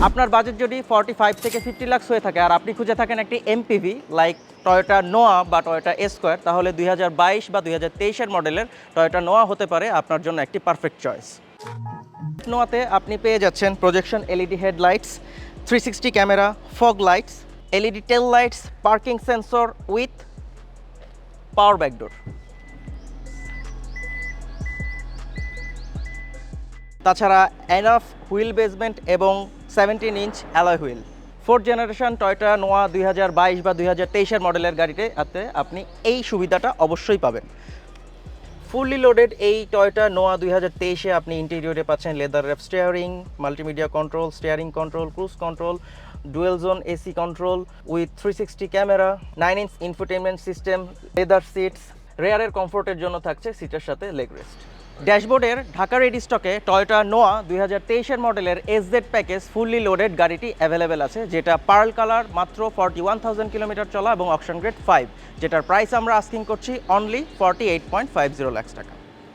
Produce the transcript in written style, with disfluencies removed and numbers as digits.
আপনার বাজেট যদি 45 থেকে 50 লাখ হয়ে থাকে আর আপনি খুঁজে থাকেন একটি এমপিভি লাইক টয়োটা নোয়া বা টয়োটা স্কোয়ার, তাহলে 2022 বা 2023 মডেলের টয়োটা নোয়া হতে পারে আপনার জন্য একটি পারফেক্ট চয়েস। নোয়াতে আপনি পেয়ে যাচ্ছেন projection LED headlights, 360 camera, fog lights, LED tell lights, parking sensor with power backdoor. তাছাড়া এনাফ হুইল বেসমেন্ট এবং 17 inch alloy wheel. 4th generation Toyota নোয়া 2022 বা 2023 মডেলের গাড়িতে আপনি এই সুবিধাটা অবশ্যই পাবেন। ফুললি লোডেড এই টয়োটা নোয়া 2023-এ আপনি ইন্টেরিয়রে পাচ্ছেন leather wrap steering, multimedia control, steering control, cruise control, dual zone AC control with 360 camera, 9 inch infotainment system, leather seats. রেয়ারের কমফোর্টের জন্য থাকছে সিটের সাথে লেগ রেস্ট। ড্যাশবোর্ডের ঢাকা রেডি স্টকে টয়োটা নোয়া 2023 মডেলের এসজেড প্যাকেজ ফুললি লোডেড গাড়িটি অ্যাভেলেবেল আছে, যেটা পার্ল কালার, মাত্র 41,000 কিলোমিটার চলা এবং অপশন গ্রেড 5, যেটার প্রাইস আমরা আস্কিং করছি অনলি 48.50 লাখ টাকা।